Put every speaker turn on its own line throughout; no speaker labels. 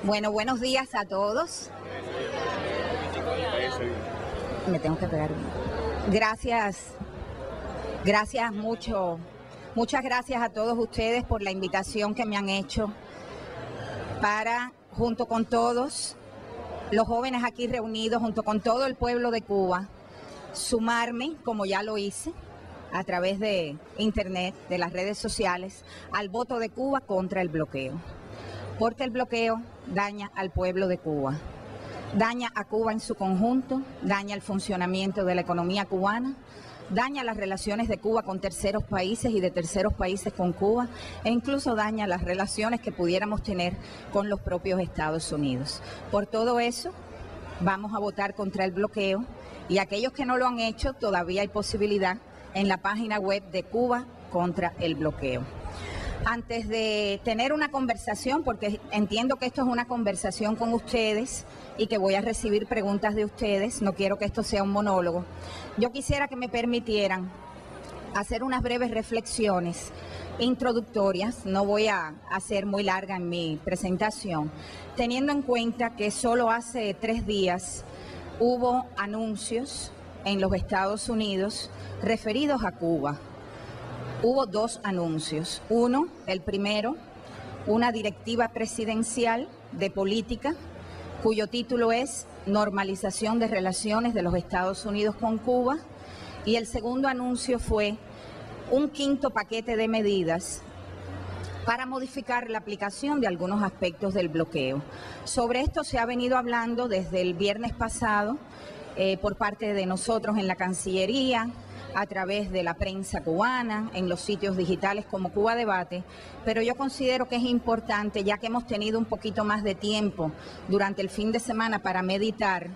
Bueno, buenos días a todos. Me tengo que pegar bien. Muchas gracias a todos ustedes por la invitación que me han hecho para, junto con todos los jóvenes aquí reunidos, junto con todo el pueblo de Cuba, sumarme, como ya lo hice, a través de internet, de las redes sociales, al voto de Cuba contra el bloqueo. Porque el bloqueo daña al pueblo de Cuba, daña a Cuba en su conjunto, daña el funcionamiento de la economía cubana, daña las relaciones de Cuba con terceros países y de terceros países con Cuba, e incluso daña las relaciones que pudiéramos tener con los propios Estados Unidos. Por todo eso, vamos a votar contra el bloqueo, y aquellos que no lo han hecho, todavía hay posibilidad en la página web de Cuba contra el bloqueo. Antes de tener una conversación, porque entiendo que esto es una conversación con ustedes y que voy a recibir preguntas de ustedes, no quiero que esto sea un monólogo, yo quisiera que me permitieran hacer unas breves reflexiones introductorias, no voy a hacer muy larga en mi presentación, teniendo en cuenta que solo hace 3 días hubo anuncios en los Estados Unidos referidos a Cuba. Hubo 2 anuncios. Uno, el primero, una directiva presidencial de política, cuyo título es Normalización de Relaciones de los Estados Unidos con Cuba. Y el segundo anuncio fue un 5º paquete de medidas para modificar la aplicación de algunos aspectos del bloqueo. Sobre esto se ha venido hablando desde el viernes pasado por parte de nosotros en la Cancillería, a través de la prensa cubana, en los sitios digitales como Cuba Debate, pero yo considero que es importante, ya que hemos tenido un poquito más de tiempo durante el fin de semana para meditar,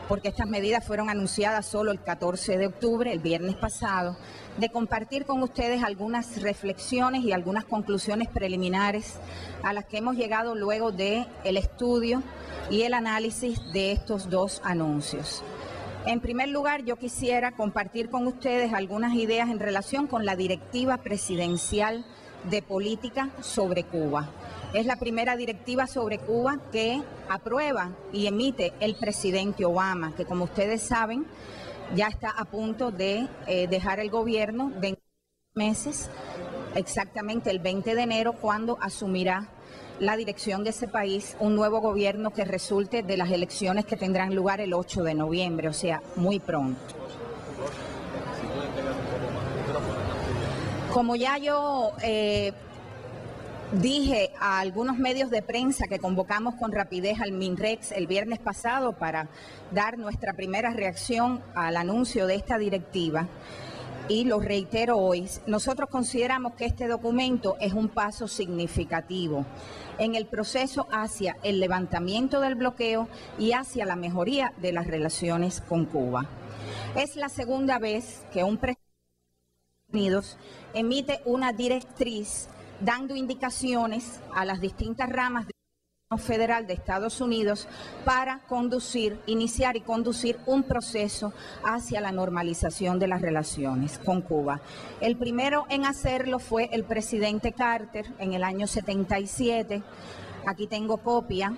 porque estas medidas fueron anunciadas solo el 14 de octubre, el viernes pasado, de compartir con ustedes algunas reflexiones y algunas conclusiones preliminares a las que hemos llegado luego del estudio y el análisis de estos 2 anuncios. En primer lugar, yo quisiera compartir con ustedes algunas ideas en relación con la directiva presidencial de política sobre Cuba. Es la primera directiva sobre Cuba que aprueba y emite el presidente Obama, que como ustedes saben ya está a punto de dejar el gobierno 20 meses, exactamente el 20 de enero, cuando asumirá la dirección de ese país un nuevo gobierno que resulte de las elecciones que tendrán lugar el 8 de noviembre, o sea, muy pronto. Como ya yo dije a algunos medios de prensa que convocamos con rapidez al MINREX el viernes pasado para dar nuestra primera reacción al anuncio de esta directiva, y lo reitero hoy, nosotros consideramos que este documento es un paso significativo en el proceso hacia el levantamiento del bloqueo y hacia la mejoría de las relaciones con Cuba. Es la segunda vez que un presidente de Estados Unidos emite una directriz dando indicaciones a las distintas ramas del gobierno federal de Estados Unidos para iniciar y conducir un proceso hacia la normalización de las relaciones con Cuba. El primero en hacerlo fue el presidente Carter en el año 77. Aquí tengo copia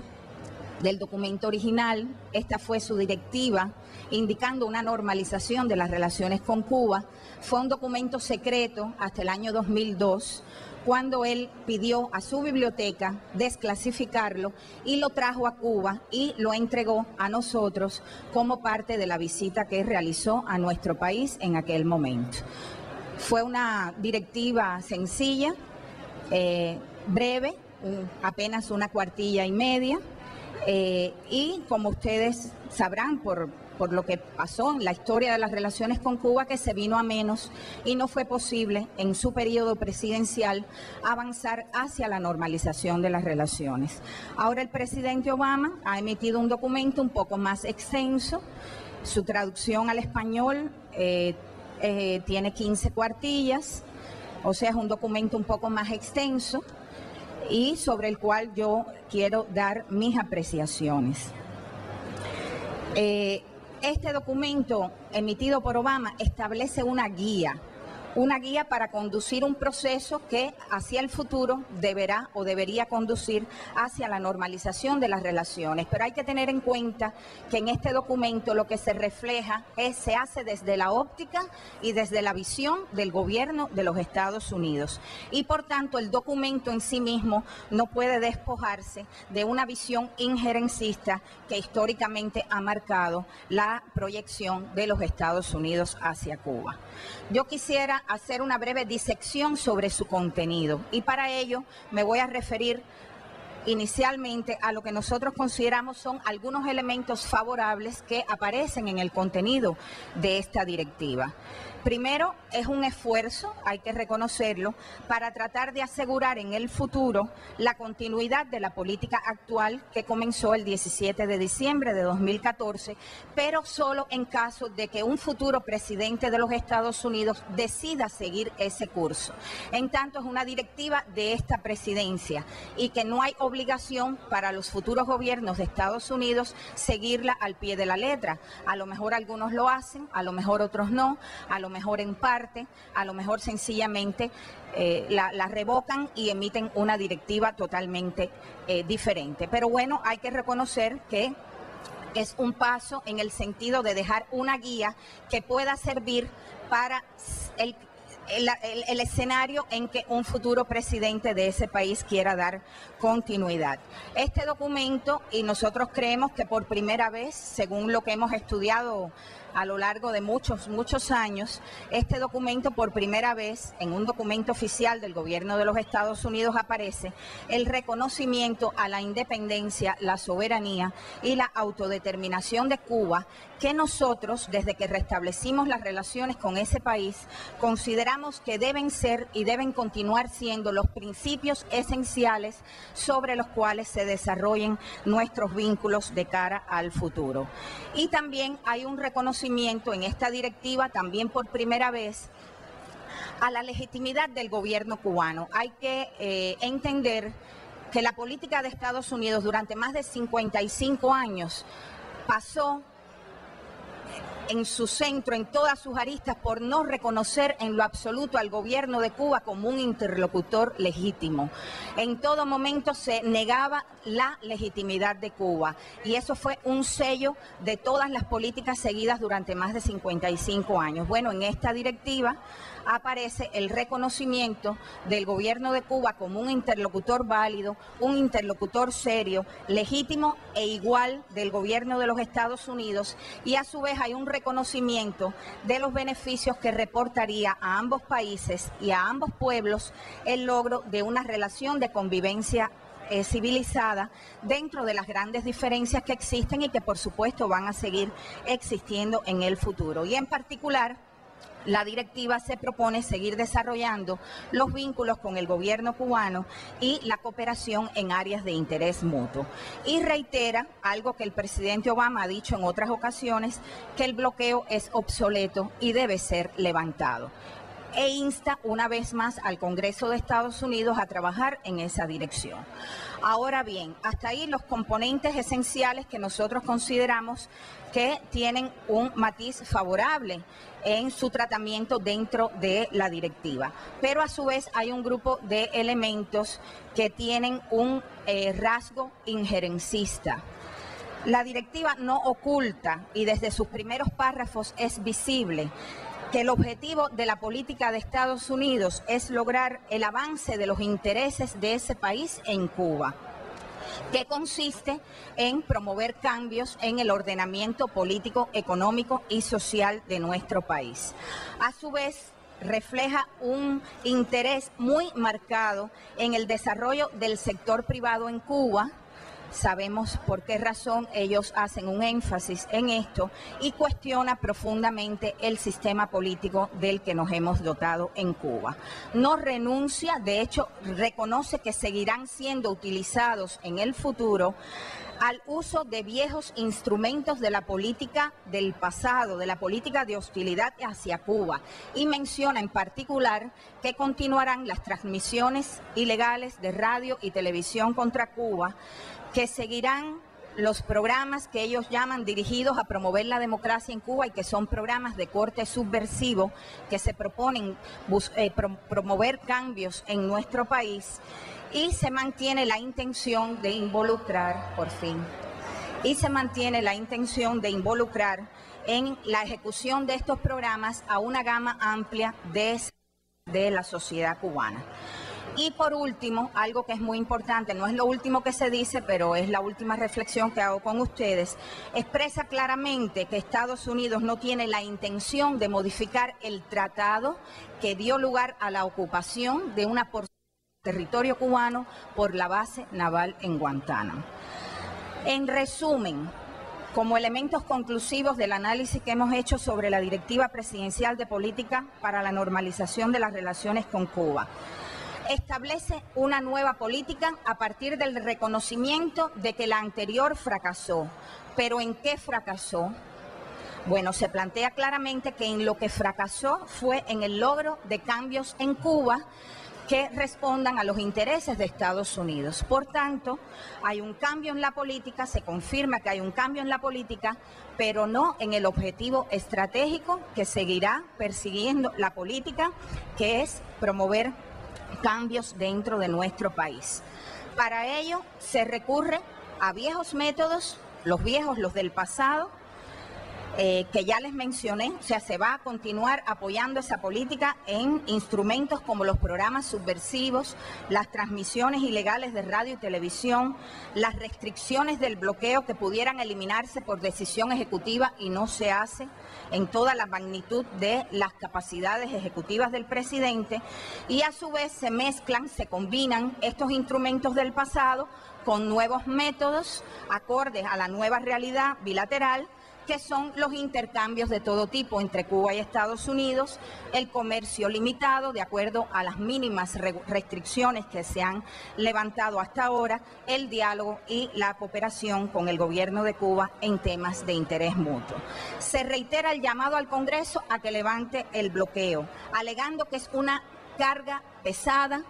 del documento original. Esta fue su directiva indicando una normalización de las relaciones con Cuba. Fue un documento secreto hasta el año 2002, cuando él pidió a su biblioteca desclasificarlo y lo trajo a Cuba y lo entregó a nosotros como parte de la visita que realizó a nuestro país en aquel momento. Fue una directiva sencilla, breve, apenas una cuartilla y media, y como ustedes sabrán por lo que pasó en la historia de las relaciones con Cuba, que se vino a menos y no fue posible en su periodo presidencial avanzar hacia la normalización de las relaciones. Ahora el presidente Obama ha emitido un documento un poco más extenso. Su traducción al español tiene 15 cuartillas, o sea, es un documento un poco más extenso y sobre el cual yo quiero dar mis apreciaciones. Este documento emitido por Obama establece una guía una guía para conducir un proceso que hacia el futuro deberá o debería conducir hacia la normalización de las relaciones. Pero hay que tener en cuenta que en este documento lo que se refleja se hace desde la óptica y desde la visión del gobierno de los Estados Unidos. Y por tanto el documento en sí mismo no puede despojarse de una visión injerencista que históricamente ha marcado la proyección de los Estados Unidos hacia Cuba. Yo quisiera hacer una breve disección sobre su contenido y para ello me voy a referir inicialmente a lo que nosotros consideramos son algunos elementos favorables que aparecen en el contenido de esta directiva. Primero, es un esfuerzo, hay que reconocerlo, para tratar de asegurar en el futuro la continuidad de la política actual que comenzó el 17 de diciembre de 2014, pero solo en caso de que un futuro presidente de los Estados Unidos decida seguir ese curso. En tanto, es una directiva de esta presidencia y que no hay obligación para los futuros gobiernos de Estados Unidos seguirla al pie de la letra. A lo mejor algunos lo hacen, a lo mejor otros no, a lo mejor en parte, a lo mejor sencillamente la revocan y emiten una directiva totalmente diferente. Pero bueno, hay que reconocer que es un paso en el sentido de dejar una guía que pueda servir para el escenario en que un futuro presidente de ese país quiera dar continuidad. Este documento, y nosotros creemos que por primera vez, según lo que hemos estudiado a lo largo de muchos años, este documento por primera vez en un documento oficial del gobierno de los Estados Unidos aparece el reconocimiento a la independencia, la soberanía y la autodeterminación de Cuba, que nosotros, desde que restablecimos las relaciones con ese país, consideramos que deben ser y deben continuar siendo los principios esenciales sobre los cuales se desarrollen nuestros vínculos de cara al futuro. Y también hay un reconocimiento en esta directiva, también por primera vez, a la legitimidad del gobierno cubano. Hay que entender que la política de Estados Unidos durante más de 55 años pasó en su centro, en todas sus aristas, por no reconocer en lo absoluto al gobierno de Cuba como un interlocutor legítimo. En todo momento se negaba la legitimidad de Cuba y eso fue un sello de todas las políticas seguidas durante más de 55 años. Bueno, en esta directiva aparece el reconocimiento del gobierno de Cuba como un interlocutor válido, un interlocutor serio, legítimo e igual del gobierno de los Estados Unidos, y a su vez hay un reconocimiento de los beneficios que reportaría a ambos países y a ambos pueblos el logro de una relación de convivencia civilizada dentro de las grandes diferencias que existen y que por supuesto van a seguir existiendo en el futuro. Y en particular, la directiva se propone seguir desarrollando los vínculos con el gobierno cubano y la cooperación en áreas de interés mutuo. Y reitera algo que el presidente Obama ha dicho en otras ocasiones, que el bloqueo es obsoleto y debe ser levantado. E insta una vez más al Congreso de Estados Unidos a trabajar en esa dirección. Ahora bien, hasta ahí los componentes esenciales que nosotros consideramos que tienen un matiz favorable en su tratamiento dentro de la directiva. Pero a su vez hay un grupo de elementos que tienen un rasgo injerencista. La directiva no oculta, y desde sus primeros párrafos es visible, que el objetivo de la política de Estados Unidos es lograr el avance de los intereses de ese país en Cuba, que consiste en promover cambios en el ordenamiento político, económico y social de nuestro país. A su vez, refleja un interés muy marcado en el desarrollo del sector privado en Cuba. Sabemos por qué razón ellos hacen un énfasis en esto y cuestiona profundamente el sistema político del que nos hemos dotado en Cuba. No renuncia, de hecho, reconoce que seguirán siendo utilizados en el futuro al uso de viejos instrumentos de la política del pasado, de la política de hostilidad hacia Cuba, y menciona en particular que continuarán las transmisiones ilegales de radio y televisión contra Cuba, que seguirán los programas que ellos llaman dirigidos a promover la democracia en Cuba y que son programas de corte subversivo que se proponen promover cambios en nuestro país, y se mantiene la intención de involucrar, en la ejecución de estos programas a una gama amplia de la sociedad cubana. Y por último, algo que es muy importante, no es lo último que se dice, pero es la última reflexión que hago con ustedes, expresa claramente que Estados Unidos no tiene la intención de modificar el tratado que dio lugar a la ocupación de una porción del territorio cubano por la base naval en Guantánamo. En resumen, como elementos conclusivos del análisis que hemos hecho sobre la Directiva Presidencial de Política para la Normalización de las Relaciones con Cuba, establece una nueva política a partir del reconocimiento de que la anterior fracasó. ¿Pero en qué fracasó? Bueno, se plantea claramente que en lo que fracasó fue en el logro de cambios en Cuba que respondan a los intereses de Estados Unidos. Por tanto, hay un cambio en la política, se confirma que hay un cambio en la política, pero no en el objetivo estratégico que seguirá persiguiendo la política, que es promover cambios dentro de nuestro país. Para ello se recurre a viejos métodos, los del pasado, que ya les mencioné. O sea, se va a continuar apoyando esa política en instrumentos como los programas subversivos, las transmisiones ilegales de radio y televisión, las restricciones del bloqueo que pudieran eliminarse por decisión ejecutiva y no se hace en toda la magnitud de las capacidades ejecutivas del presidente, y a su vez se mezclan, se combinan estos instrumentos del pasado con nuevos métodos acordes a la nueva realidad bilateral, que son los intercambios de todo tipo entre Cuba y Estados Unidos, el comercio limitado de acuerdo a las mínimas restricciones que se han levantado hasta ahora, el diálogo y la cooperación con el gobierno de Cuba en temas de interés mutuo. Se reitera el llamado al Congreso a que levante el bloqueo, alegando que es una carga pesada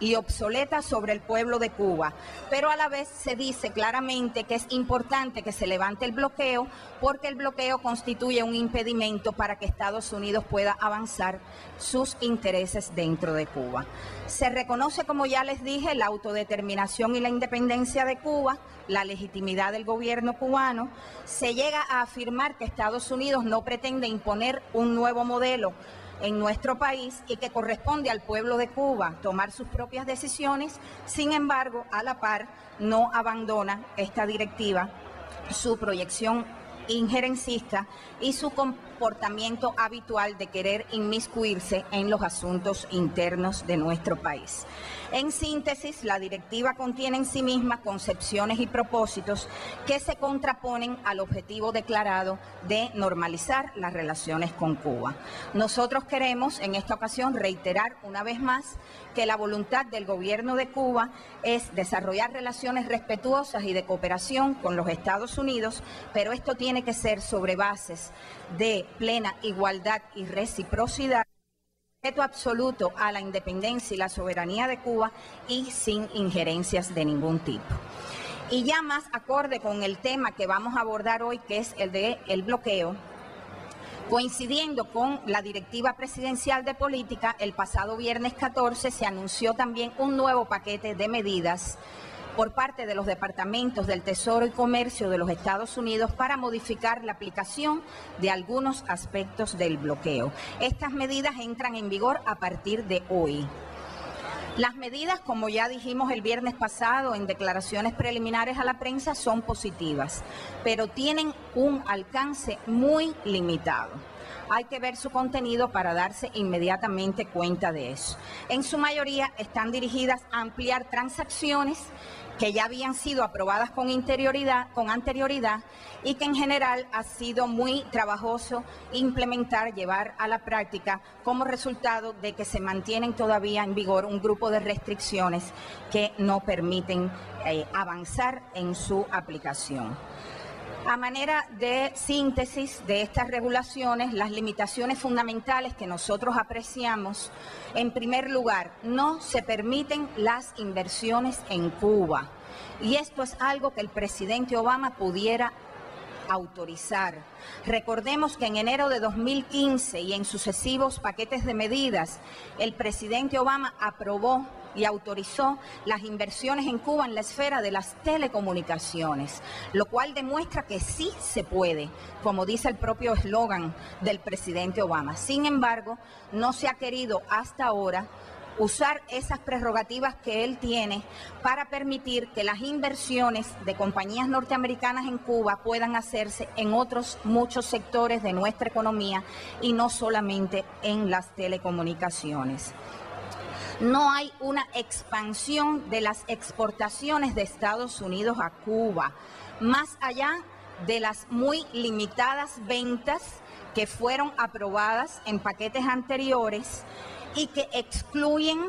y obsoleta sobre el pueblo de Cuba, pero a la vez se dice claramente que es importante que se levante el bloqueo porque el bloqueo constituye un impedimento para que Estados Unidos pueda avanzar sus intereses dentro de Cuba. Se reconoce, como ya les dije, la autodeterminación y la independencia de Cuba, la legitimidad del gobierno cubano. Se llega a afirmar que Estados Unidos no pretende imponer un nuevo modelo en nuestro país y que corresponde al pueblo de Cuba tomar sus propias decisiones. Sin embargo, a la par, no abandona esta directiva su proyección injerencista y su comportamiento habitual de querer inmiscuirse en los asuntos internos de nuestro país. En síntesis, la directiva contiene en sí misma concepciones y propósitos que se contraponen al objetivo declarado de normalizar las relaciones con Cuba. Nosotros queremos en esta ocasión reiterar una vez más que la voluntad del gobierno de Cuba es desarrollar relaciones respetuosas y de cooperación con los Estados Unidos, pero esto tiene que ser sobre bases de plena igualdad y reciprocidad, respeto absoluto a la independencia y la soberanía de Cuba y sin injerencias de ningún tipo. Y ya más acorde con el tema que vamos a abordar hoy, que es el del bloqueo, coincidiendo con la Directiva Presidencial de Política, el pasado viernes 14 se anunció también un nuevo paquete de medidas por parte de los departamentos del Tesoro y Comercio de los Estados Unidos para modificar la aplicación de algunos aspectos del bloqueo. Estas medidas entran en vigor a partir de hoy. Las medidas, como ya dijimos el viernes pasado en declaraciones preliminares a la prensa, son positivas, pero tienen un alcance muy limitado. Hay que ver su contenido para darse inmediatamente cuenta de eso. En su mayoría están dirigidas a ampliar transacciones que ya habían sido aprobadas con anterioridad y que en general ha sido muy trabajoso implementar, llevar a la práctica, como resultado de que se mantienen todavía en vigor un grupo de restricciones que no permiten avanzar en su aplicación. A manera de síntesis de estas regulaciones, las limitaciones fundamentales que nosotros apreciamos, en primer lugar, no se permiten las inversiones en Cuba. Y esto es algo que el presidente Obama pudiera autorizar. Recordemos que en enero de 2015 y en sucesivos paquetes de medidas, el presidente Obama aprobó y autorizó las inversiones en Cuba en la esfera de las telecomunicaciones, lo cual demuestra que sí se puede, como dice el propio eslogan del presidente Obama. Sin embargo, no se ha querido hasta ahora usar esas prerrogativas que él tiene para permitir que las inversiones de compañías norteamericanas en Cuba puedan hacerse en otros muchos sectores de nuestra economía y no solamente en las telecomunicaciones. No hay una expansión de las exportaciones de Estados Unidos a Cuba, más allá de las muy limitadas ventas que fueron aprobadas en paquetes anteriores y que excluyen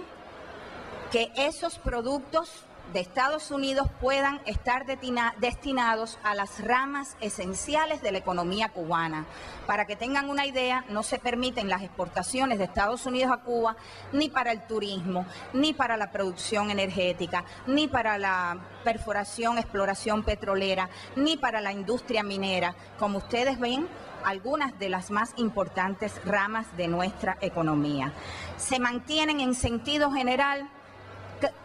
que esos productos de Estados Unidos puedan estar destinados a las ramas esenciales de la economía cubana. Para que tengan una idea, no se permiten las exportaciones de Estados Unidos a Cuba ni para el turismo, ni para la producción energética, ni para la perforación, exploración petrolera, ni para la industria minera. Como ustedes ven, algunas de las más importantes ramas de nuestra economía. Se mantienen en sentido general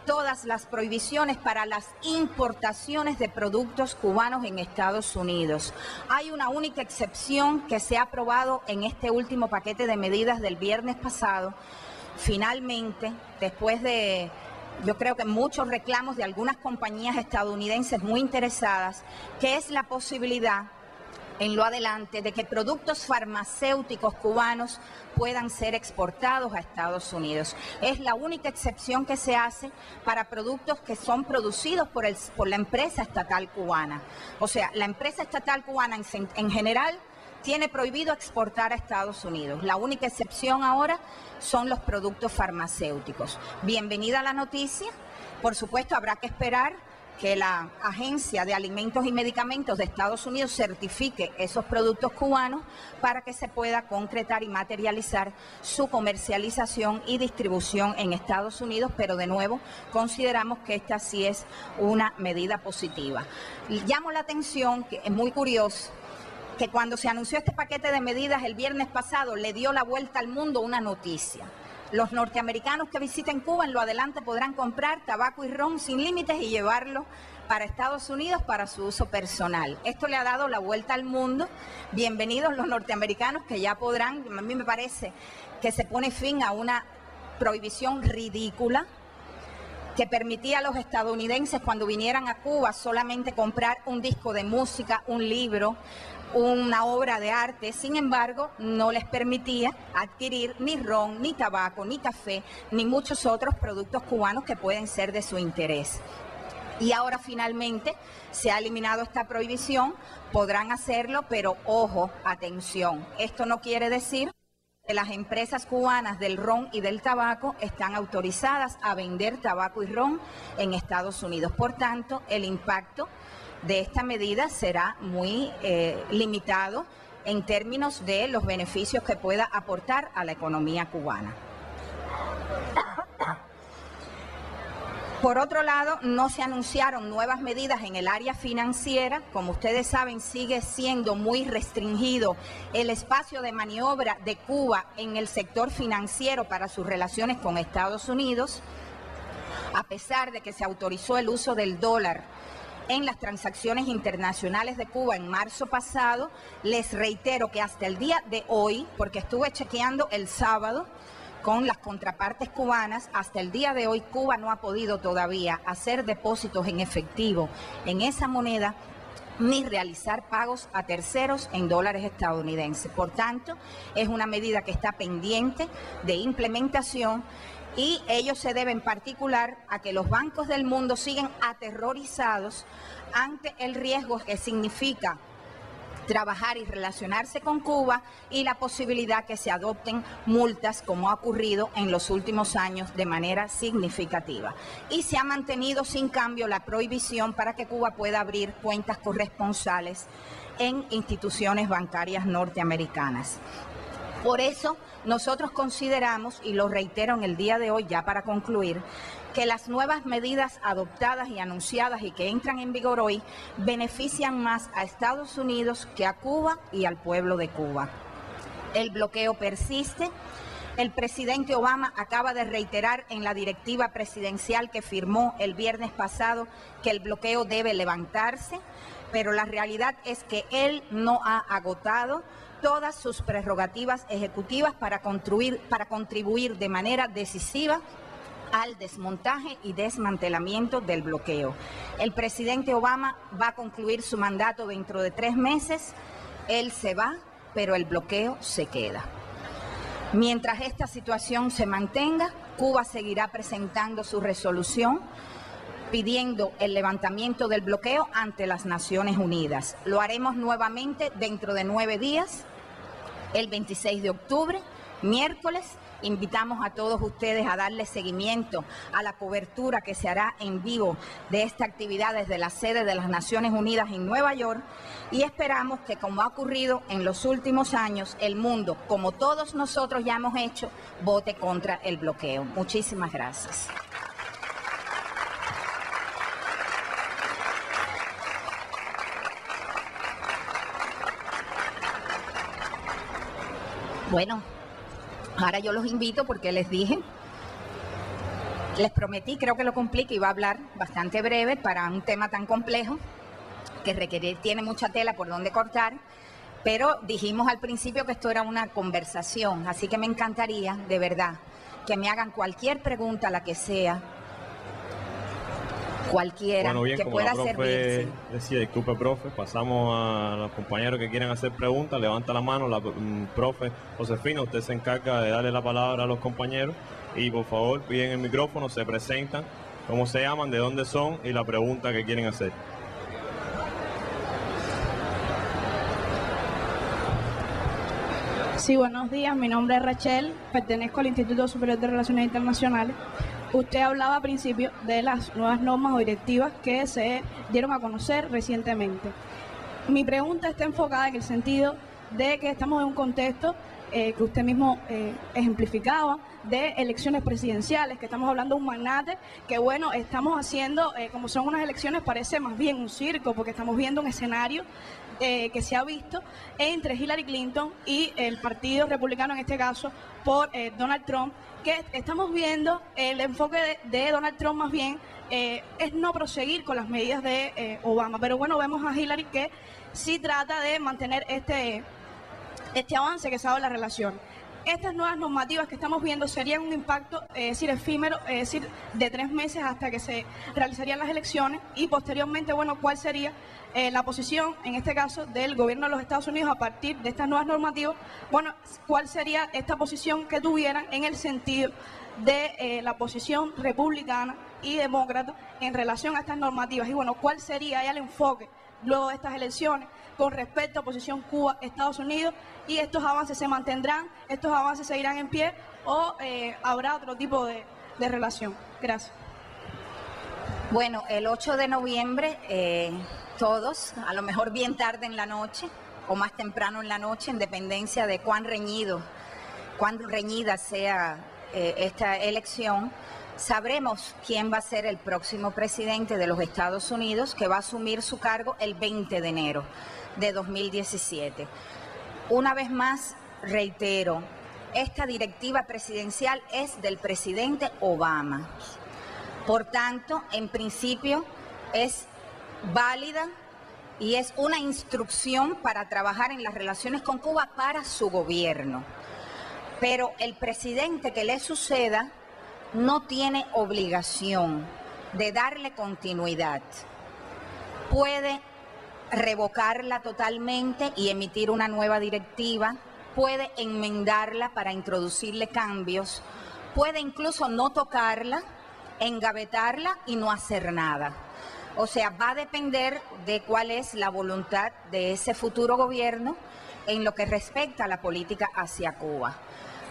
todas las prohibiciones para las importaciones de productos cubanos en Estados Unidos. Hay una única excepción que se ha aprobado en este último paquete de medidas del viernes pasado. Finalmente, después de, yo creo que muchos reclamos de algunas compañías estadounidenses muy interesadas, que es la posibilidad en lo adelante de que productos farmacéuticos cubanos puedan ser exportados a Estados Unidos. Es la única excepción que se hace para productos que son producidos por la empresa estatal cubana. O sea, la empresa estatal cubana en general tiene prohibido exportar a Estados Unidos. La única excepción ahora son los productos farmacéuticos. Bienvenida la noticia. Por supuesto, habrá que esperar que la Agencia de Alimentos y Medicamentos de Estados Unidos certifique esos productos cubanos para que se pueda concretar y materializar su comercialización y distribución en Estados Unidos, pero de nuevo consideramos que esta sí es una medida positiva. Llamo la atención, que es muy curioso, que cuando se anunció este paquete de medidas el viernes pasado le dio la vuelta al mundo una noticia. Los norteamericanos que visiten Cuba en lo adelante podrán comprar tabaco y ron sin límites y llevarlo para Estados Unidos para su uso personal. Esto le ha dado la vuelta al mundo. Bienvenidos los norteamericanos que ya podrán, a mí me parece que se pone fin a una prohibición ridícula que permitía a los estadounidenses cuando vinieran a Cuba solamente comprar un disco de música, un libro, una obra de arte. Sin embargo, no les permitía adquirir ni ron, ni tabaco, ni café, ni muchos otros productos cubanos que pueden ser de su interés. Y ahora finalmente se ha eliminado esta prohibición, podrán hacerlo, pero ojo, atención, esto no quiere decir que las empresas cubanas del ron y del tabaco están autorizadas a vender tabaco y ron en Estados Unidos. Por tanto, el impacto de esta medida será muy limitado en términos de los beneficios que pueda aportar a la economía cubana. Por otro lado, no se anunciaron nuevas medidas en el área financiera. Como ustedes saben, sigue siendo muy restringido el espacio de maniobra de Cuba en el sector financiero para sus relaciones con Estados Unidos, a pesar de que se autorizó el uso del dólar en las transacciones internacionales de Cuba en marzo pasado. Les reitero que hasta el día de hoy, porque estuve chequeando el sábado con las contrapartes cubanas, hasta el día de hoy Cuba no ha podido todavía hacer depósitos en efectivo en esa moneda ni realizar pagos a terceros en dólares estadounidenses. Por tanto, es una medida que está pendiente de implementación y ellos se deben en particular a que los bancos del mundo siguen aterrorizados ante el riesgo que significa trabajar y relacionarse con Cuba y la posibilidad que se adopten multas, como ha ocurrido en los últimos años de manera significativa. Y se ha mantenido sin cambio la prohibición para que Cuba pueda abrir cuentas corresponsales en instituciones bancarias norteamericanas. Por eso nosotros consideramos, y lo reitero en el día de hoy ya para concluir, que las nuevas medidas adoptadas y anunciadas y que entran en vigor hoy benefician más a Estados Unidos que a Cuba y al pueblo de Cuba. El bloqueo persiste. El presidente Obama acaba de reiterar en la directiva presidencial que firmó el viernes pasado que el bloqueo debe levantarse, pero la realidad es que él no ha agotado todas sus prerrogativas ejecutivas para contribuir de manera decisiva al desmontaje y desmantelamiento del bloqueo. El presidente Obama va a concluir su mandato dentro de 3 meses. Él se va, pero el bloqueo se queda. Mientras esta situación se mantenga, Cuba seguirá presentando su resolución pidiendo el levantamiento del bloqueo ante las Naciones Unidas. Lo haremos nuevamente dentro de 9 días, el 26 de octubre, miércoles. Invitamos a todos ustedes a darle seguimiento a la cobertura que se hará en vivo de esta actividad desde la sede de las Naciones Unidas en Nueva York y esperamos que, como ha ocurrido en los últimos años, el mundo, como todos nosotros ya hemos hecho, vote contra el bloqueo. Muchísimas gracias. Bueno, ahora yo los invito porque les dije, les prometí, creo que lo cumplí, que iba a hablar bastante breve para un tema tan complejo que tiene mucha tela por donde cortar, pero dijimos al principio que esto era una conversación, así que me encantaría, de verdad, que me hagan cualquier pregunta, la que sea, cualquiera,
bueno, bien,
que pueda servirse.
Decía, disculpe, profe, pasamos a los compañeros que quieran hacer preguntas. Levanta la mano la profe Josefina, usted se encarga de darle la palabra a los compañeros y por favor piden el micrófono, se presentan, cómo se llaman, de dónde son y la pregunta que quieren hacer.
Sí, buenos días, mi nombre es Rachel, pertenezco al Instituto Superior de Relaciones Internacionales. Usted hablaba al principio de las nuevas normas o directivas que se dieron a conocer recientemente. Mi pregunta está enfocada en el sentido de que estamos en un contexto que usted mismo ejemplificaba, de elecciones presidenciales, que estamos hablando de un magnate, que bueno, estamos haciendo, como son unas elecciones, parece más bien un circo, porque estamos viendo un escenario que se ha visto entre Hillary Clinton y el Partido Republicano, en este caso, por Donald Trump, que estamos viendo el enfoque de Donald Trump más bien es no proseguir con las medidas de Obama, pero bueno, vemos a Hillary que sí trata de mantener este avance que se ha dado en la relación. Estas nuevas normativas que estamos viendo serían un impacto, es decir, efímero, es decir, de 3 meses hasta que se realizarían las elecciones y posteriormente, bueno, ¿cuál sería la posición, en este caso, del gobierno de los Estados Unidos a partir de estas nuevas normativas? Bueno, ¿cuál sería esta posición que tuvieran en el sentido de la posición republicana y demócrata en relación a estas normativas? Y bueno, ¿cuál sería ya el enfoque luego de estas elecciones con respecto a posición Cuba-Estados Unidos? ¿Y estos avances se mantendrán? ¿Estos avances seguirán en pie? ¿O habrá otro tipo de relación? Gracias.
Bueno, el 8 de noviembre, todos, a lo mejor bien tarde en la noche o más temprano en la noche, en dependencia de cuán reñida sea esta elección, sabremos quién va a ser el próximo presidente de los Estados Unidos, que va a asumir su cargo el 20 de enero de 2017. Una vez más, reitero, esta directiva presidencial es del presidente Obama. Por tanto, en principio es válida y es una instrucción para trabajar en las relaciones con Cuba para su gobierno. Pero el presidente que le suceda no tiene obligación de darle continuidad. Puede revocarla totalmente y emitir una nueva directiva, puede enmendarla para introducirle cambios, puede incluso no tocarla, engavetarla y no hacer nada. O sea, va a depender de cuál es la voluntad de ese futuro gobierno en lo que respecta a la política hacia Cuba.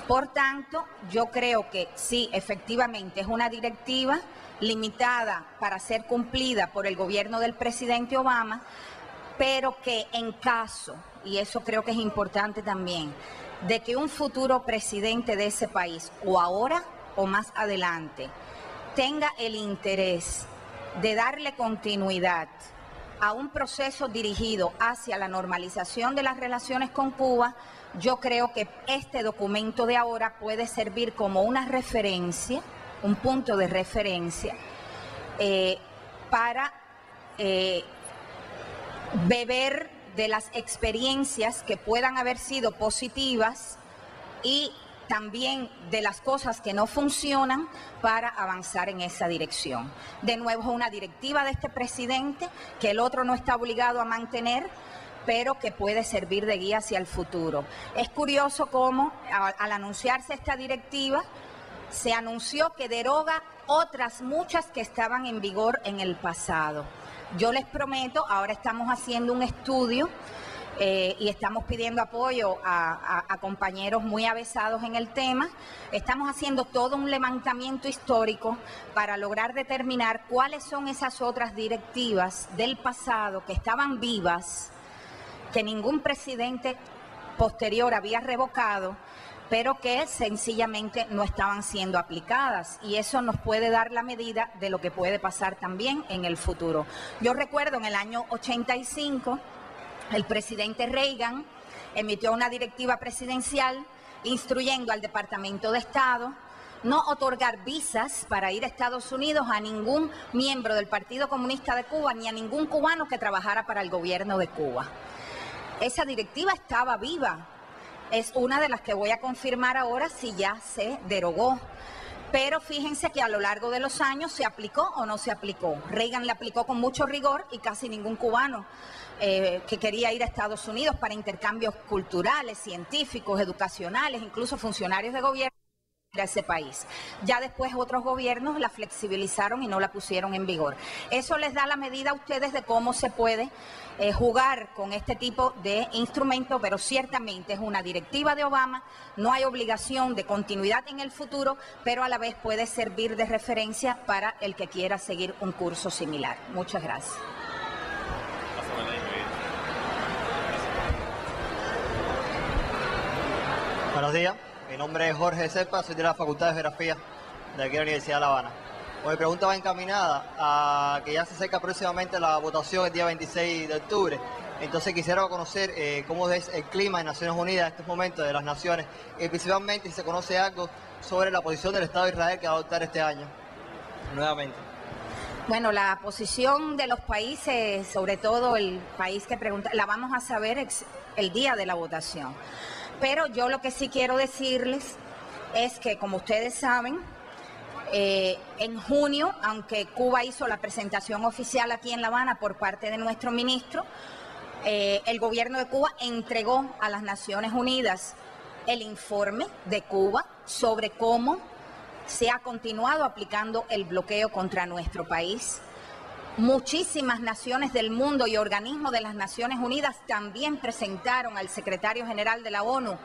Por tanto, yo creo que sí, efectivamente, es una directiva limitada para ser cumplida por el gobierno del presidente Obama, pero que en caso, y eso creo que es importante también, de que un futuro presidente de ese país, o ahora o más adelante, tenga el interés de darle continuidad a un proceso dirigido hacia la normalización de las relaciones con Cuba, yo creo que este documento de ahora puede servir como una referencia, un punto de referencia para beber de las experiencias que puedan haber sido positivas y también de las cosas que no funcionan para avanzar en esa dirección. De nuevo, es una directiva de este presidente que el otro no está obligado a mantener, pero que puede servir de guía hacia el futuro. Es curioso cómo al anunciarse esta directiva, se anunció que deroga otras muchas que estaban en vigor en el pasado. Yo les prometo, ahora estamos haciendo un estudio y estamos pidiendo apoyo a compañeros muy avesados en el tema. Estamos haciendo todo un levantamiento histórico para lograr determinar cuáles son esas otras directivas del pasado que estaban vivas, que ningún presidente posterior había revocado, pero que sencillamente no estaban siendo aplicadas, y eso nos puede dar la medida de lo que puede pasar también en el futuro. Yo recuerdo en el año 85, el presidente Reagan emitió una directiva presidencial instruyendo al Departamento de Estado no otorgar visas para ir a Estados Unidos a ningún miembro del Partido Comunista de Cuba ni a ningún cubano que trabajara para el gobierno de Cuba. Esa directiva estaba viva. Es una de las que voy a confirmar ahora si ya se derogó. Pero fíjense que a lo largo de los años se aplicó o no se aplicó. Reagan la aplicó con mucho rigor y casi ningún cubano que quería ir a Estados Unidos para intercambios culturales, científicos, educacionales, incluso funcionarios de gobierno, a ese país. Ya después otros gobiernos la flexibilizaron y no la pusieron en vigor. Eso les da la medida a ustedes de cómo se puede jugar con este tipo de instrumento, pero ciertamente es una directiva de Obama, no hay obligación de continuidad en el futuro, pero a la vez puede servir de referencia para el que quiera seguir un curso similar. Muchas gracias.
Buenos días, mi nombre es Jorge Cepa, soy de la Facultad de Geografía de aquí de la Universidad de La Habana. Mi pregunta va encaminada a que ya se acerca próximamente la votación el día 26 de octubre. Entonces quisiera conocer cómo es el clima en Naciones Unidas en estos momentos de las naciones, y principalmente si se conoce algo sobre la posición del Estado de Israel que va a adoptar este año. Nuevamente.
Bueno, la posición de los países, sobre todo el país que pregunta, la vamos a saber el día de la votación. Pero yo lo que sí quiero decirles es que, como ustedes saben, en junio, aunque Cuba hizo la presentación oficial aquí en La Habana por parte de nuestro ministro, el gobierno de Cuba entregó a las Naciones Unidas el informe de Cuba sobre cómo se ha continuado aplicando el bloqueo contra nuestro país. Muchísimas naciones del mundo y organismos de las Naciones Unidas también presentaron al secretario general de la ONU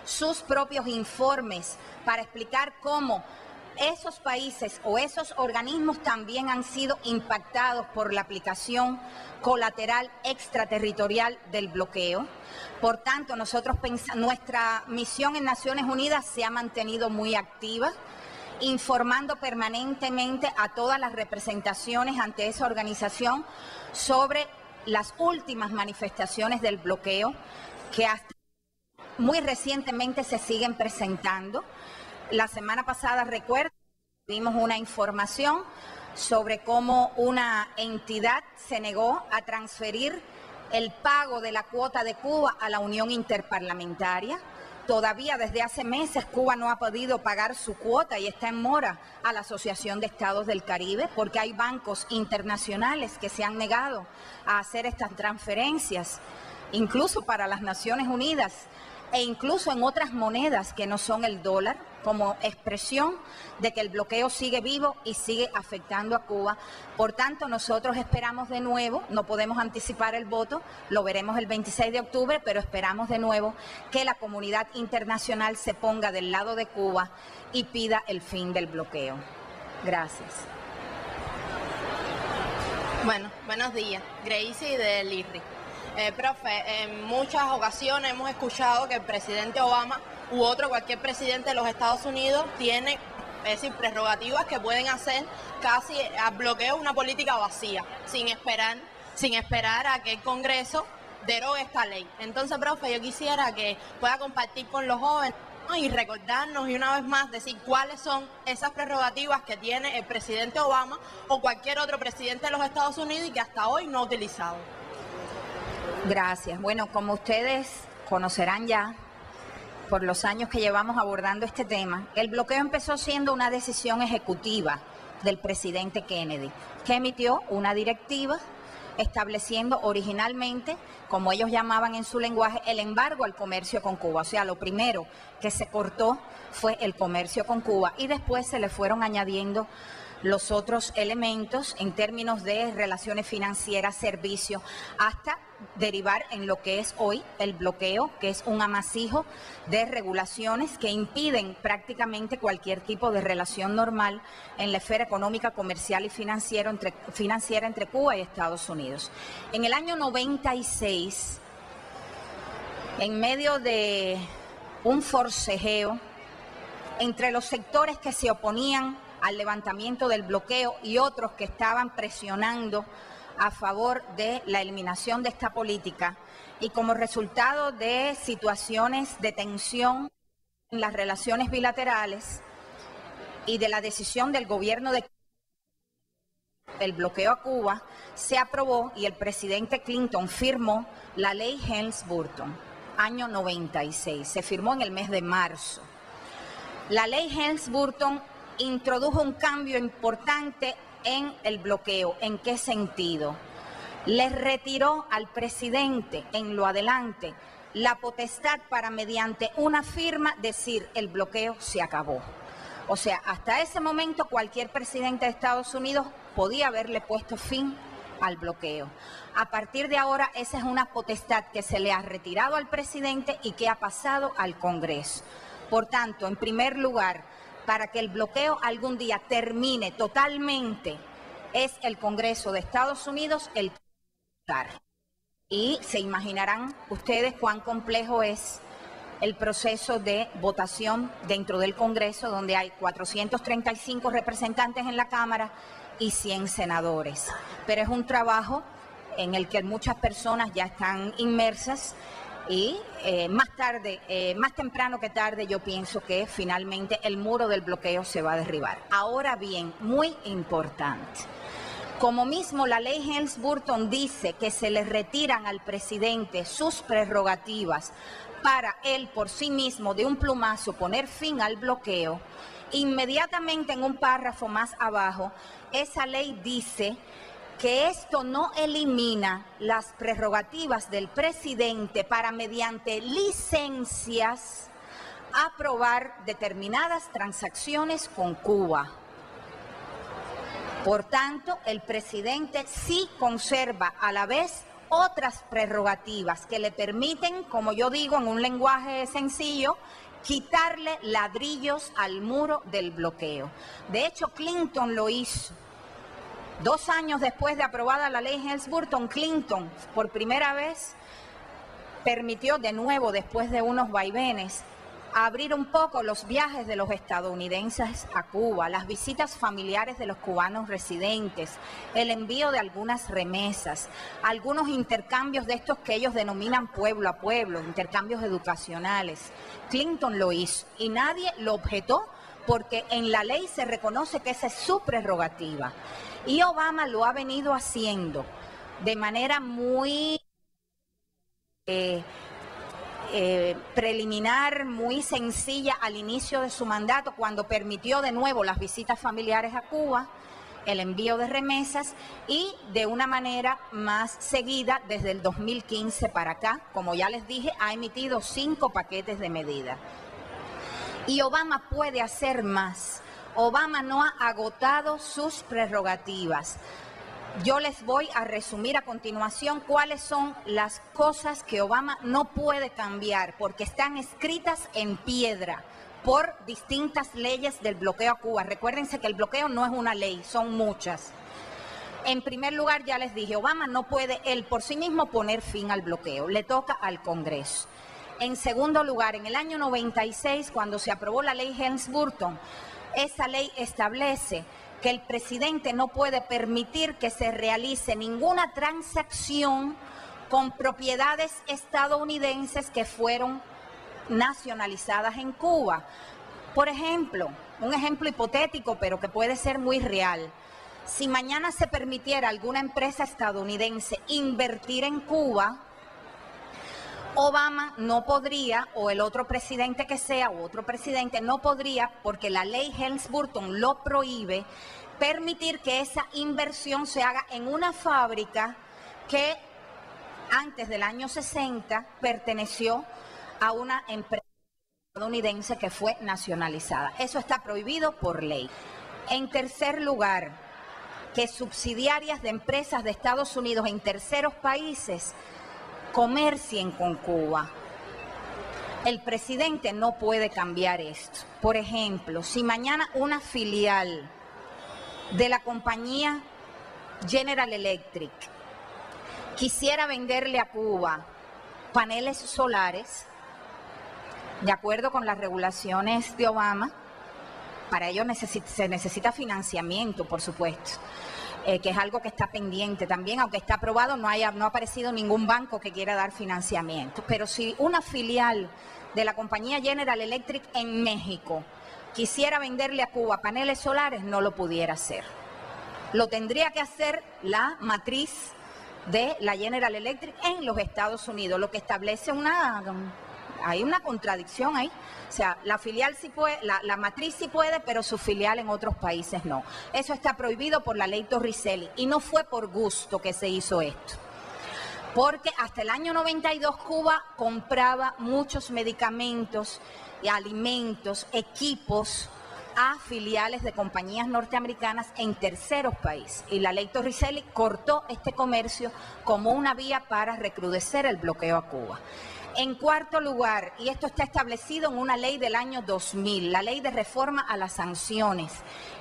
sus propios informes para explicar cómo esos países o esos organismos también han sido impactados por la aplicación colateral extraterritorial del bloqueo. Por tanto, nuestra misión en Naciones Unidas se ha mantenido muy activa, informando permanentemente a todas las representaciones ante esa organización sobre las últimas manifestaciones del bloqueo que hasta muy recientemente se siguen presentando. La semana pasada, recuerdo, tuvimos una información sobre cómo una entidad se negó a transferir el pago de la cuota de Cuba a la Unión Interparlamentaria. Todavía desde hace meses Cuba no ha podido pagar su cuota y está en mora a la Asociación de Estados del Caribe porque hay bancos internacionales que se han negado a hacer estas transferencias, incluso para las Naciones Unidas e incluso en otras monedas que no son el dólar, como expresión de que el bloqueo sigue vivo y sigue afectando a Cuba. Por tanto, nosotros esperamos de nuevo, no podemos anticipar el voto, lo veremos el 26 de octubre, pero esperamos de nuevo que la comunidad internacional se ponga del lado de Cuba y pida el fin del bloqueo. Gracias.
Bueno, buenos días. Gracie del IRRI. Profe, en muchas ocasiones hemos escuchado que el presidente Obama u cualquier presidente de los Estados Unidos tiene es decir, prerrogativas que pueden hacer casi al bloqueo una política vacía, sin esperar a que el Congreso derogue esta ley. Entonces, profe, yo quisiera que pueda compartir con los jóvenes, ¿no?, y recordarnos y una vez más decir cuáles son esas prerrogativas que tiene el presidente Obama o cualquier otro presidente de los Estados Unidos y que hasta hoy no ha utilizado.
Gracias. Bueno, como ustedes conocerán ya, por los años que llevamos abordando este tema, el bloqueo empezó siendo una decisión ejecutiva del presidente Kennedy, que emitió una directiva estableciendo originalmente, como ellos llamaban en su lenguaje, el embargo al comercio con Cuba. O sea, lo primero que se cortó fue el comercio con Cuba y después se le fueron añadiendo los otros elementos en términos de relaciones financieras, servicios, hasta derivar en lo que es hoy el bloqueo, que es un amasijo de regulaciones que impiden prácticamente cualquier tipo de relación normal en la esfera económica, comercial y financiera entre Cuba y Estados Unidos. En el año 96, en medio de un forcejeo entre los sectores que se oponían al levantamiento del bloqueo y otros que estaban presionando a favor de la eliminación de esta política, y como resultado de situaciones de tensión en las relaciones bilaterales y de la decisión del gobierno de el bloqueo a Cuba, se aprobó y el presidente Clinton firmó la ley Helms-Burton, año 96, se firmó en el mes de marzo. La ley Helms-Burton introdujo un cambio importante en el bloqueo. ¿En qué sentido? Le retiró al presidente en lo adelante la potestad para, mediante una firma, decir el bloqueo se acabó. O sea, hasta ese momento cualquier presidente de Estados Unidos podía haberle puesto fin al bloqueo. A partir de ahora, esa es una potestad que se le ha retirado al presidente y que ha pasado al Congreso. Por tanto, en primer lugar, para que el bloqueo algún día termine totalmente, es el Congreso de Estados Unidos el que va a votar. Y se imaginarán ustedes cuán complejo es el proceso de votación dentro del Congreso, donde hay 435 representantes en la Cámara y 100 senadores. Pero es un trabajo en el que muchas personas ya están inmersas y más temprano que tarde, yo pienso que finalmente el muro del bloqueo se va a derribar. Ahora bien, muy importante, como mismo la ley Helms-Burton dice que se le retiran al presidente sus prerrogativas para él por sí mismo de un plumazo poner fin al bloqueo, inmediatamente en un párrafo más abajo, esa ley dice que esto no elimina las prerrogativas del presidente para, mediante licencias, aprobar determinadas transacciones con Cuba. Por tanto, el presidente sí conserva a la vez otras prerrogativas que le permiten, como yo digo en un lenguaje sencillo, quitarle ladrillos al muro del bloqueo. De hecho, Clinton lo hizo. 2 años después de aprobada la ley Helms-Burton, Clinton por primera vez permitió de nuevo, después de unos vaivenes, abrir un poco los viajes de los estadounidenses a Cuba, las visitas familiares de los cubanos residentes, el envío de algunas remesas, algunos intercambios de estos que ellos denominan pueblo a pueblo, intercambios educacionales. Clinton lo hizo y nadie lo objetó porque en la ley se reconoce que esa es su prerrogativa. Y Obama lo ha venido haciendo de manera muy preliminar, muy sencilla al inicio de su mandato, cuando permitió de nuevo las visitas familiares a Cuba, el envío de remesas, y de una manera más seguida desde el 2015 para acá, como ya les dije, ha emitido 5 paquetes de medidas. Y Obama puede hacer más. Obama no ha agotado sus prerrogativas. Yo les voy a resumir a continuación cuáles son las cosas que Obama no puede cambiar, porque están escritas en piedra por distintas leyes del bloqueo a Cuba. Recuérdense que el bloqueo no es una ley, son muchas. En primer lugar, ya les dije, Obama no puede él por sí mismo poner fin al bloqueo, le toca al Congreso. En segundo lugar, en el año 96, cuando se aprobó la ley Helms-Burton, esa ley establece que el presidente no puede permitir que se realice ninguna transacción con propiedades estadounidenses que fueron nacionalizadas en Cuba. Por ejemplo, un ejemplo hipotético, pero que puede ser muy real. Si mañana se permitiera a alguna empresa estadounidense invertir en Cuba, Obama no podría, o el otro presidente que sea, u otro presidente no podría, porque la ley Helms-Burton lo prohíbe, permitir que esa inversión se haga en una fábrica que antes del año 60 perteneció a una empresa estadounidense que fue nacionalizada. Eso está prohibido por ley. En tercer lugar, que subsidiarias de empresas de Estados Unidos en terceros países comercien con Cuba. El presidente no puede cambiar esto. Por ejemplo, si mañana una filial de la compañía General Electric quisiera venderle a Cuba paneles solares, de acuerdo con las regulaciones de Obama, para ello se necesita financiamiento, por supuesto. Que es algo que está pendiente también, aunque está aprobado, no ha aparecido ningún banco que quiera dar financiamiento. Pero si una filial de la compañía General Electric en México quisiera venderle a Cuba paneles solares, no lo pudiera hacer. Lo tendría que hacer la matriz de la General Electric en los Estados Unidos, lo que establece hay una contradicción ahí. O sea, la filial sí puede, la matriz sí puede, pero su filial en otros países no. Eso está prohibido por la ley Torricelli y no fue por gusto que se hizo esto. Porque hasta el año 92 Cuba compraba muchos medicamentos y alimentos, equipos a filiales de compañías norteamericanas en terceros países. Y la ley Torricelli cortó este comercio como una vía para recrudecer el bloqueo a Cuba. En cuarto lugar, y esto está establecido en una ley del año 2000, la ley de reforma a las sanciones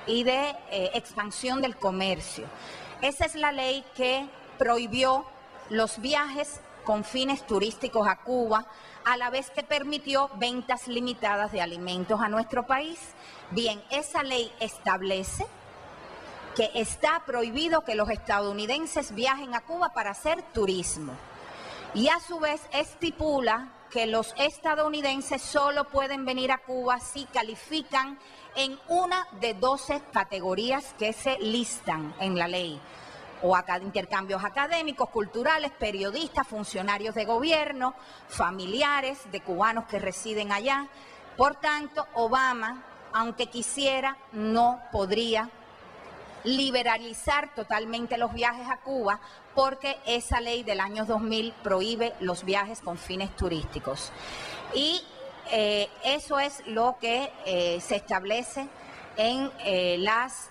y de expansión del comercio. Esa es la ley que prohibió los viajes con fines turísticos a Cuba, a la vez que permitió ventas limitadas de alimentos a nuestro país. Bien, esa ley establece que está prohibido que los estadounidenses viajen a Cuba para hacer turismo. Y a su vez estipula que los estadounidenses solo pueden venir a Cuba si califican en una de 12 categorías que se listan en la ley. O intercambios académicos, culturales, periodistas, funcionarios de gobierno, familiares de cubanos que residen allá. Por tanto, Obama, aunque quisiera, no podría liberalizar totalmente los viajes a Cuba, porque esa ley del año 2000 prohíbe los viajes con fines turísticos. Y eso es lo que se establece en las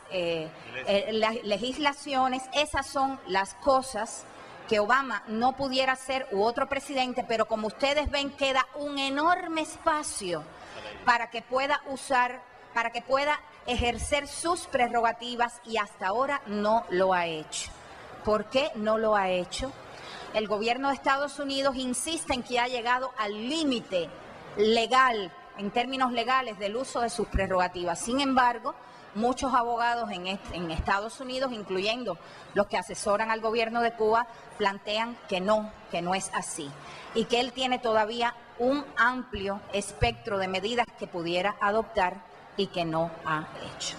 legislaciones. Esas son las cosas que Obama no pudiera hacer u otro presidente, pero como ustedes ven, queda un enorme espacio para que pueda usar, para que pueda ejercer sus prerrogativas, y hasta ahora no lo ha hecho. ¿Por qué no lo ha hecho? El gobierno de Estados Unidos insiste en que ha llegado al límite legal, en términos legales, del uso de sus prerrogativas. Sin embargo, muchos abogados en Estados Unidos, incluyendo los que asesoran al gobierno de Cuba, plantean que no es así, y que él tiene todavía un amplio espectro de medidas que pudiera adoptar y que no ha hecho.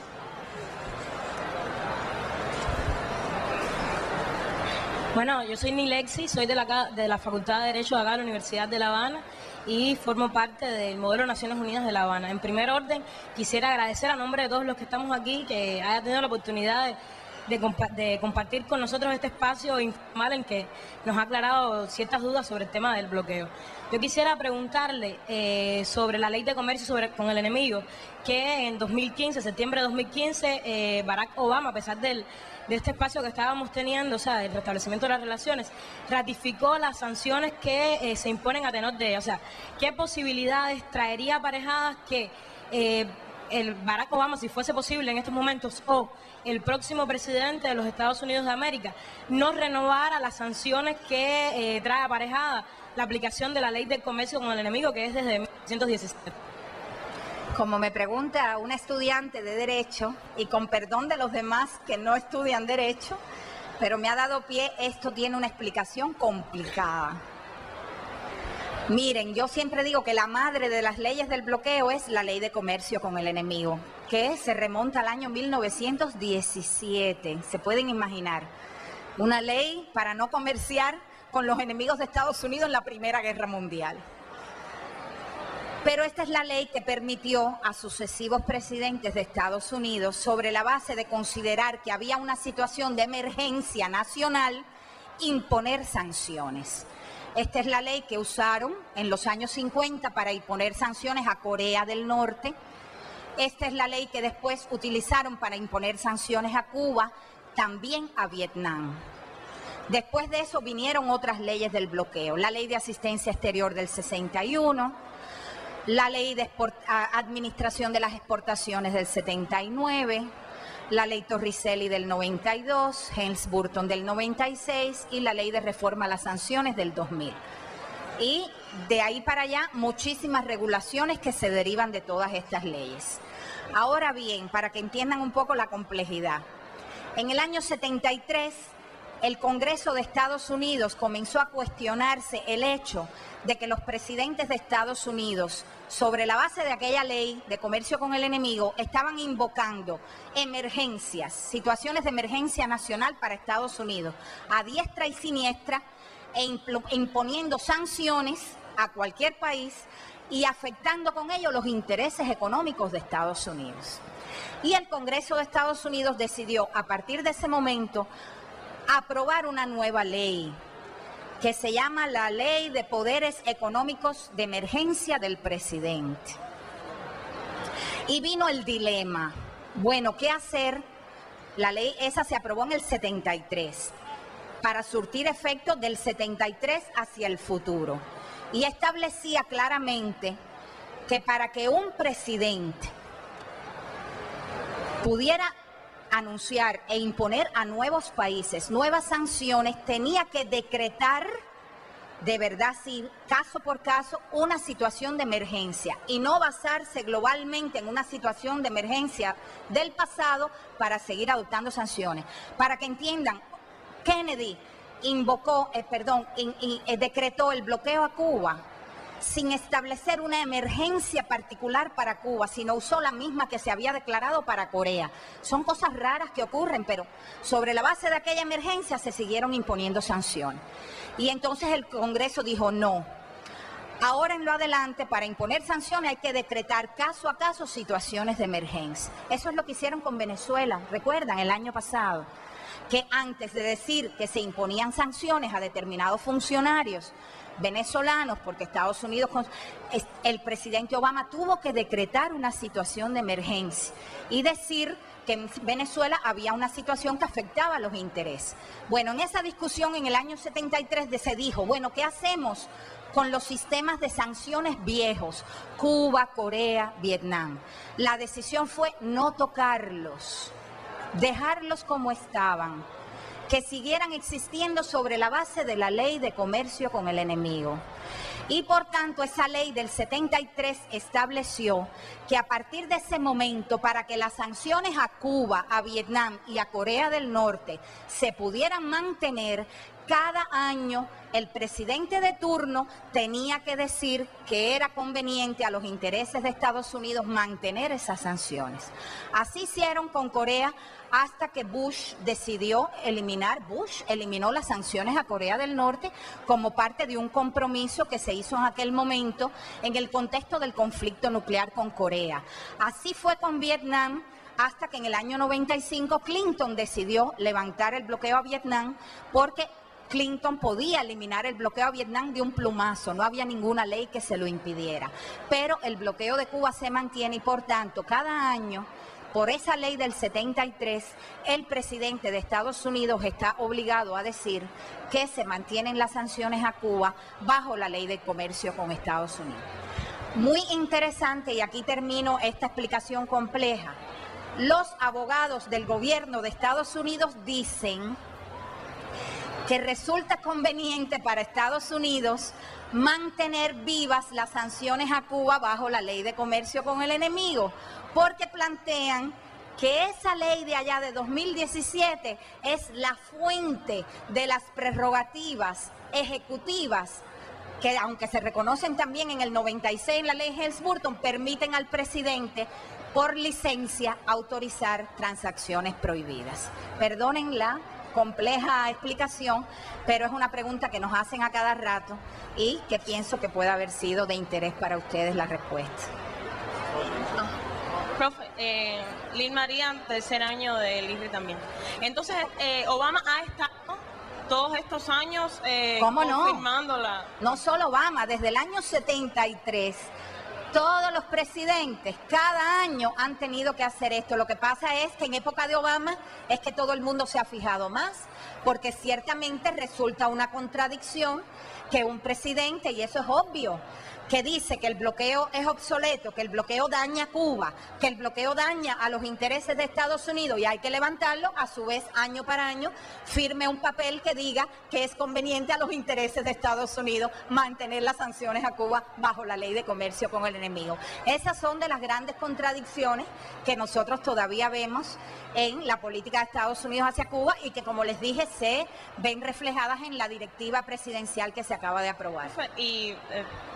Bueno, yo soy Nilexi, soy de la Facultad de Derecho de acá de la Universidad de La Habana y formo parte del Modelo Naciones Unidas de La Habana. En primer orden, quisiera agradecer a nombre de todos los que estamos aquí que haya tenido la oportunidad de compartir con nosotros este espacio informal en que nos ha aclarado ciertas dudas sobre el tema del bloqueo. Yo quisiera preguntarle sobre la ley de comercio con el enemigo, que en 2015, septiembre de 2015, Barack Obama, a pesar de este espacio que estábamos teniendo, o sea, el restablecimiento de las relaciones, ratificó las sanciones que se imponen a tenor de ella. O sea, ¿qué posibilidades traería aparejadas que el Barack Obama, si fuese posible en estos momentos, o el próximo presidente de los Estados Unidos de América, no renovara las sanciones que trae aparejada la aplicación de la ley del comercio con el enemigo, que es desde 1917?
Como me pregunta una estudiante de Derecho, y con perdón de los demás que no estudian Derecho, pero me ha dado pie, esto tiene una explicación complicada. Miren, yo siempre digo que la madre de las leyes del bloqueo es la Ley de Comercio con el Enemigo, que se remonta al año 1917, se pueden imaginar. Una ley para no comerciar con los enemigos de Estados Unidos en la Primera Guerra Mundial. Pero esta es la ley que permitió a sucesivos presidentes de Estados Unidos, sobre la base de considerar que había una situación de emergencia nacional, imponer sanciones. Esta es la ley que usaron en los años 50 para imponer sanciones a Corea del Norte. Esta es la ley que después utilizaron para imponer sanciones a Cuba, también a Vietnam. Después de eso vinieron otras leyes del bloqueo, la Ley de Asistencia Exterior del 61, la Ley de Administración de las Exportaciones del 79, la Ley Torricelli del 92, Helms-Burton del 96 y la Ley de Reforma a las Sanciones del 2000. Y de ahí para allá muchísimas regulaciones que se derivan de todas estas leyes. Ahora bien, para que entiendan un poco la complejidad, en el año 73 el Congreso de Estados Unidos comenzó a cuestionarse el hecho de que los presidentes de Estados Unidos, sobre la base de aquella ley de comercio con el enemigo, estaban invocando emergencias, situaciones de emergencia nacional para Estados Unidos, a diestra y siniestra, e imponiendo sanciones a cualquier país y afectando con ello los intereses económicos de Estados Unidos. Y el Congreso de Estados Unidos decidió, a partir de ese momento, aprobar una nueva ley que se llama la Ley de Poderes Económicos de Emergencia del Presidente. Y vino el dilema, bueno, ¿qué hacer? La ley esa se aprobó en el 73 para surtir efecto del 73 hacia el futuro y establecía claramente que para que un presidente pudiera anunciar e imponer a nuevos países nuevas sanciones, tenía que decretar de verdad, sí, caso por caso, una situación de emergencia y no basarse globalmente en una situación de emergencia del pasado para seguir adoptando sanciones. Para que entiendan, Kennedy decretó el bloqueo a Cuba sin establecer una emergencia particular para Cuba, sino usó la misma que se había declarado para Corea. Son cosas raras que ocurren, pero sobre la base de aquella emergencia se siguieron imponiendo sanciones. Y entonces el Congreso dijo no. Ahora en lo adelante, para imponer sanciones hay que decretar caso a caso situaciones de emergencia. Eso es lo que hicieron con Venezuela, recuerdan, el año pasado, que antes de decir que se imponían sanciones a determinados funcionarios venezolanos, porque Estados Unidos, el presidente Obama tuvo que decretar una situación de emergencia y decir que en Venezuela había una situación que afectaba los intereses. Bueno, en esa discusión en el año 73 se dijo, bueno, ¿qué hacemos con los sistemas de sanciones viejos? Cuba, Corea, Vietnam. La decisión fue no tocarlos, dejarlos como estaban, que siguieran existiendo sobre la base de la ley de comercio con el enemigo. Y por tanto esa ley del 73 estableció que a partir de ese momento, para que las sanciones a Cuba, a Vietnam y a Corea del Norte se pudieran mantener, cada año el presidente de turno tenía que decir que era conveniente a los intereses de Estados Unidos mantener esas sanciones. Así hicieron con Corea hasta que Bush eliminó las sanciones a Corea del Norte como parte de un compromiso que se hizo en aquel momento en el contexto del conflicto nuclear con Corea. Así fue con Vietnam, hasta que en el año 95 Clinton decidió levantar el bloqueo a Vietnam, porque Clinton podía eliminar el bloqueo a Vietnam de un plumazo, no había ninguna ley que se lo impidiera. Pero el bloqueo de Cuba se mantiene y por tanto cada año, por esa ley del 73, el presidente de Estados Unidos está obligado a decir que se mantienen las sanciones a Cuba bajo la ley de comercio con Estados Unidos. Muy interesante, y aquí termino esta explicación compleja. Los abogados del gobierno de Estados Unidos dicen que resulta conveniente para Estados Unidos mantener vivas las sanciones a Cuba bajo la ley de comercio con el enemigo, porque plantean que esa ley de allá de 2017 es la fuente de las prerrogativas ejecutivas que, aunque se reconocen también en el 96 en la ley Helms-Burton, permiten al presidente por licencia autorizar transacciones prohibidas. Perdonen la compleja explicación, pero es una pregunta que nos hacen a cada rato y que pienso que puede haber sido de interés para ustedes la respuesta.
Profe, Lin María, tercer año del IRRI también. Entonces, Obama ha estado todos estos años confirmándola.
No solo Obama, desde el año 73, todos los presidentes cada año han tenido que hacer esto. Lo que pasa es que en época de Obama es que todo el mundo se ha fijado más, porque ciertamente resulta una contradicción que un presidente, y eso es obvio, que dice que el bloqueo es obsoleto, que el bloqueo daña a Cuba, que el bloqueo daña a los intereses de Estados Unidos y hay que levantarlo, a su vez año para año firme un papel que diga que es conveniente a los intereses de Estados Unidos mantener las sanciones a Cuba bajo la ley de comercio con el enemigo. Esas son de las grandes contradicciones que nosotros todavía vemos en la política de Estados Unidos hacia Cuba y que, como les dije, se ven reflejadas en la directiva presidencial que se acaba de aprobar.
Y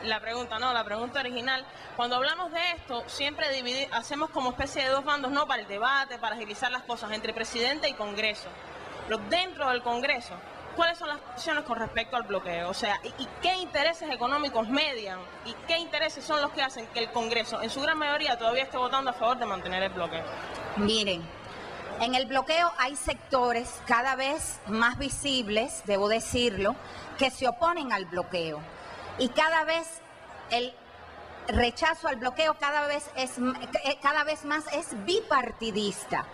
la pregunta original, cuando hablamos de esto, siempre hacemos como especie de dos bandos, ¿no? Para el debate, para agilizar las cosas entre presidente y Congreso. Pero dentro del Congreso, ¿cuáles son las posiciones con respecto al bloqueo? O sea, ¿y qué intereses económicos median? ¿Y qué intereses son los que hacen que el Congreso, en su gran mayoría, todavía esté votando a favor de mantener el bloqueo?
Miren, en el bloqueo hay sectores cada vez más visibles, debo decirlo, que se oponen al bloqueo. Y cada vez el rechazo al bloqueo cada vez más es bipartidista.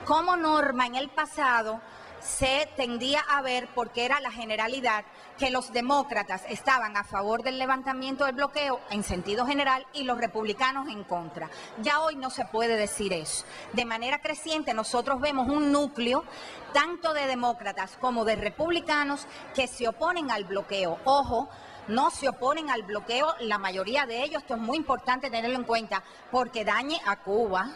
Como norma, en el pasado se tendía a ver, porque era la generalidad, que los demócratas estaban a favor del levantamiento del bloqueo en sentido general y los republicanos en contra. Ya hoy no se puede decir eso. De manera creciente nosotros vemos un núcleo tanto de demócratas como de republicanos que se oponen al bloqueo. Ojo, no se oponen al bloqueo la mayoría de ellos, esto es muy importante tenerlo en cuenta, porque dañe a Cuba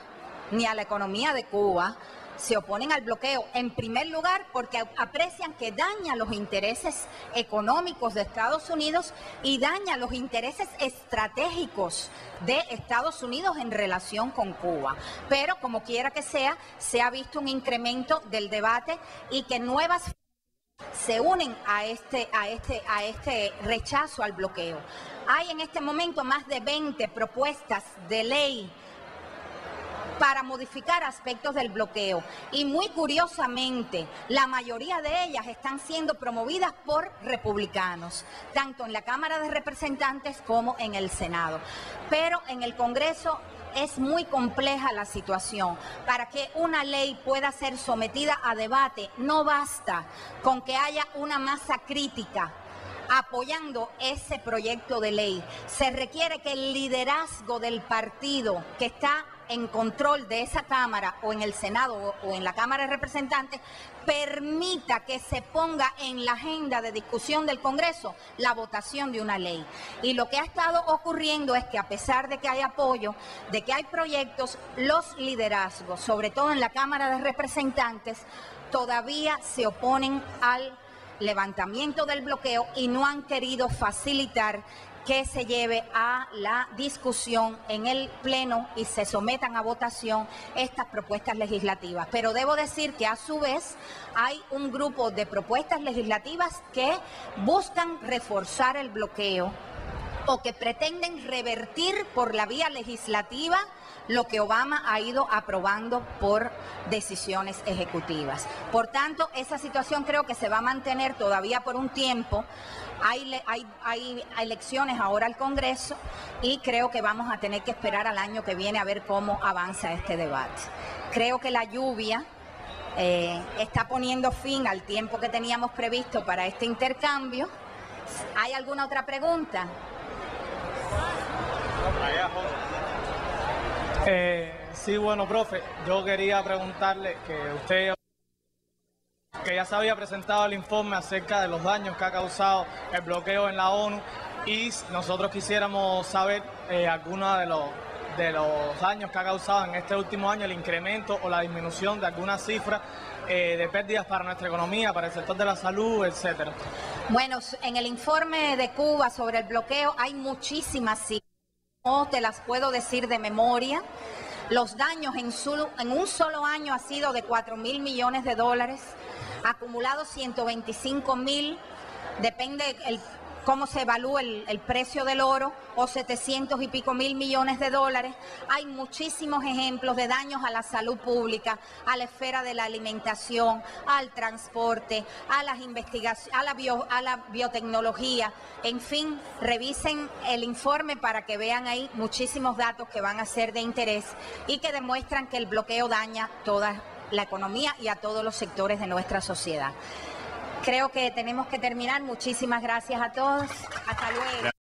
ni a la economía de Cuba. Se oponen al bloqueo, en primer lugar, porque aprecian que daña los intereses económicos de Estados Unidos y daña los intereses estratégicos de Estados Unidos en relación con Cuba. Pero, como quiera que sea, se ha visto un incremento del debate y que nuevas se unen a este rechazo al bloqueo. Hay en este momento más de 20 propuestas de ley para modificar aspectos del bloqueo y muy curiosamente la mayoría de ellas están siendo promovidas por republicanos, tanto en la Cámara de Representantes como en el Senado. Pero en el Congreso es muy compleja la situación. Para que una ley pueda ser sometida a debate, no basta con que haya una masa crítica apoyando ese proyecto de ley. Se requiere que el liderazgo del partido que está en control de esa Cámara o en el Senado o en la Cámara de Representantes permita que se ponga en la agenda de discusión del Congreso la votación de una ley. Y lo que ha estado ocurriendo es que a pesar de que hay apoyo, de que hay proyectos, los liderazgos, sobre todo en la Cámara de Representantes, todavía se oponen al levantamiento del bloqueo y no han querido facilitar que se lleve a la discusión en el Pleno y se sometan a votación estas propuestas legislativas. Pero debo decir que a su vez hay un grupo de propuestas legislativas que buscan reforzar el bloqueo o que pretenden revertir por la vía legislativa lo que Obama ha ido aprobando por decisiones ejecutivas. Por tanto, esa situación creo que se va a mantener todavía por un tiempo. Hay elecciones ahora al Congreso y creo que vamos a tener que esperar al año que viene a ver cómo avanza este debate. Creo que la lluvia está poniendo fin al tiempo que teníamos previsto para este intercambio. ¿Hay alguna otra pregunta?
Sí, bueno, profe, yo quería preguntarle que porque ya se había presentado el informe acerca de los daños que ha causado el bloqueo en la ONU y nosotros quisiéramos saber algunos de los daños que ha causado en este último año, el incremento o la disminución de algunas cifras de pérdidas para nuestra economía, para el sector de la salud, etcétera.
Bueno, en el informe de Cuba sobre el bloqueo hay muchísimas cifras, no te las puedo decir de memoria. Los daños en un solo año ha sido de 4.000 millones de dólares, acumulados 125.000, depende cómo se evalúa el precio del oro, o 700 y pico mil millones de dólares. Hay muchísimos ejemplos de daños a la salud pública, a la esfera de la alimentación, al transporte, a las investigaciones, a la biotecnología. En fin, revisen el informe para que vean ahí muchísimos datos que van a ser de interés y que demuestran que el bloqueo daña toda la economía y a todos los sectores de nuestra sociedad. Creo que tenemos que terminar. Muchísimas gracias a todos. Hasta luego.